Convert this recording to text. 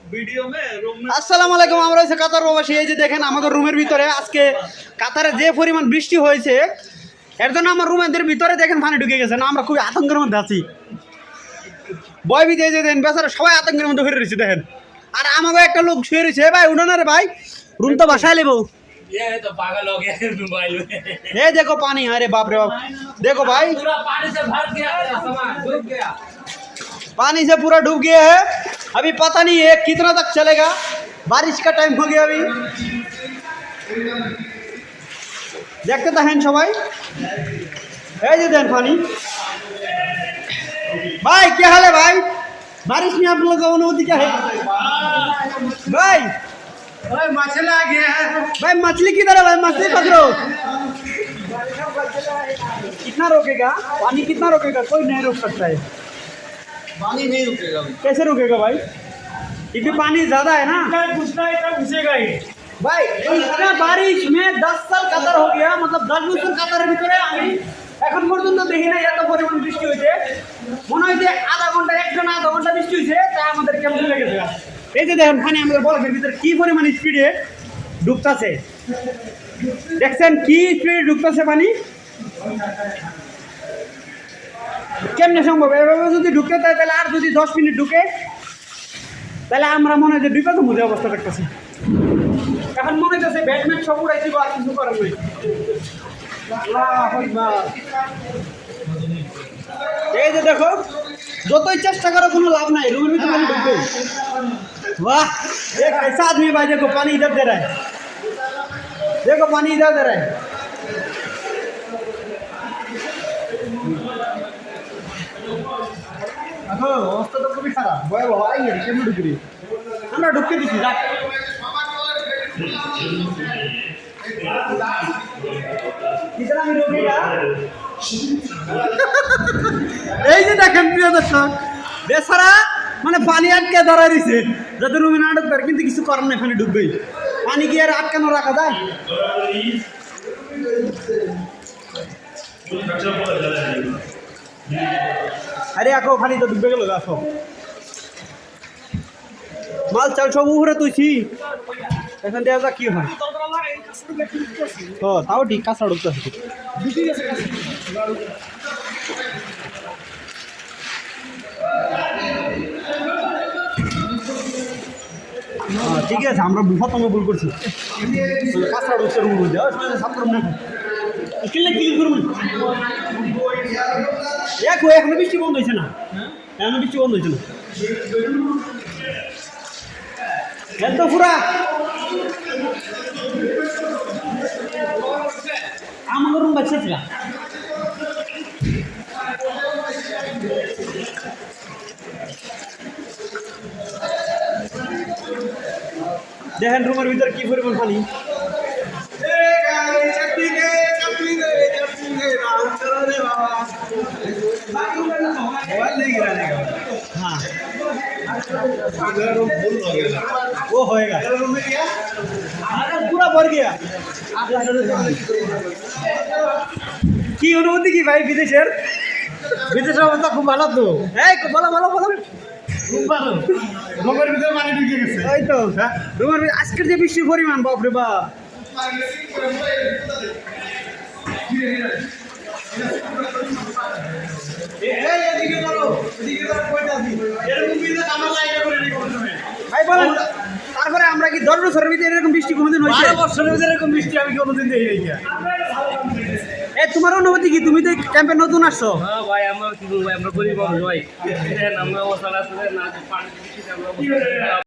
আসসালামু আলাইকুম। আমরা হচ্ছে কাতার প্রবাসী। এই যে দেখেন আমাদের রুমের ভিতরে আজকে কাতারে যে পরিমাণ বৃষ্টি হয়েছে এর জন্য আমার রুমের ভিতরে দেখেন পানি ঢুকে গেছে না, আমরা খুবই আতঙ্কের মধ্যে আছি। ভয়ভীতি এই যে দেখেন বেচারা সবাই আতঙ্কের মধ্যে ফিরে রয়েছে দেখেন। আর আমাকে একটা লোক শুয়ে রয়েছে, ভাই উঠো না রে ভাই, রুম তো বাসায় लेबो। ये तो पागल हो गया मोबाइल में। ये देखो पानी, अरे बाप रे बाप, देखो भाई पूरा पानी से भर गया सामान, डूब गया। पानी से पूरा डूब गया है। अभी पता नहीं है कितना तक चलेगा, बारिश का टाइम हो गया अभी। देखते तो हैं सबाई, देन पानी। भाई क्या हाल है भाई, बारिश में आप लोगों का अनुभूति क्या है भाई? मछली आ गया है भाई मछली किधर है भाई, मछली पकड़ो। कितना रोकेगा पानी, कितना रोकेगा? कोई नहीं रोक सकता है, पानी नहीं रुकेगा। कैसे रुकेगा भाई? क्योंकि पानी ज्यादा है ना, घुसेगा ही भाई। इतना बारिश में 10 साल কাতার हो गया, मतलब 10 বছর কাতারের ভিতরে আমি এখন পর্যন্ত দেখি না এত পরিমাণ বৃষ্টি হয়েছে। মনে হয় যে আধা ঘন্টা বৃষ্টি হয়েছে, তাই আমাদের কেমন লেগেছে। এই যে দেখেন পানি আমাদের বরফের ভিতরে কি পরিমাণ স্পিডে ঢুকতেছে, দেখছেন কি স্পিডে ঢুকতেছে পানি। কেমনে সম্ভব? এভাবে যদি ঢুকতে চায় তাহলে আর যদি 10 মিনিট ঢুকে তাহলে আমরা মনে হয় যে বিপদের মধ্যে অবস্থা দেখতেছি। এখন মনে হচ্ছে ব্যাটম্যান সব উড়াই দিব, আর কিছু করার নেই। এই যে দেখো যতই চেষ্টা করো কোনো লাভ নাই, রুমের ভিতরে পানি ঢুকবে। वाह एक ऐसा आदमी भाई, देखो पानी इधर दे रहा है, देखो पानी इधर दे रहा है। অবস্থা তো খুবই খারাপ, ভয়াবহ। কেমন ঢুকি আমরা ঢুকতে দিচ্ছি যাক। এই যে দেখেন প্রিয় দর্শক, বেচারা মানে পানি আটকে দাঁড়ায় রয়েছে যাতে রুমে না ঢুকতে পারে, কিন্তু কিছু করার নেই, পানি ঢুকবেই। পানি কি আর আটকানো রাখা যায়? আরে এখন পানি তো ডুবে গেল, আসো মাল চাল সব উপরে তুইছি, এখন দেখা যাক কি হয়। তাও ঠিক, কাঁচা ঢুকতেছে। ঠিক আছে, আমরা প্রথমে ভুল করছি, কাঁচা ঢুকছে রুম মধ্যে ছাত্র এখনো বৃষ্টি বন্ধ হয়েছে না, এখনো বৃষ্টি বন্ধ হয়েছে না। এত পুরা আমার রুম বাচ্চা ছিল। দেখেন রুমের ভিতরে কি পরিমাণ পানি। हाँ वो होएगा, पूरा भर गया। কি অনুভূতি কি ভাই বিদেশের? বিদেশের অবস্থা খুব ভালো তো। এই বলো বলো বলো, খুব ভালো। রুমের ভিতরে পানি ঢুকে গেছে, ওই তো রুমের আজকের যে বৃষ্টির পরিমাণ, বাপ রে বাপ। ভাই বলেন, তারপরে আমরা কি 10 বছরের ভিতরে এরকম বৃষ্টি কোনোদিন হয়েছে? 12 বছরের ভিতরে এরকম বৃষ্টি আমি কোনোদিন দেখি নাই। তোমার অনুভূতি কি? তুমি তো ক্যাম্পে নতুন আসছো। হ্যাঁ ভাই, আমরা কি বলবো, আমরা গরিব মানুষ ভাই। আমরা অবস্থা আছে না, পানি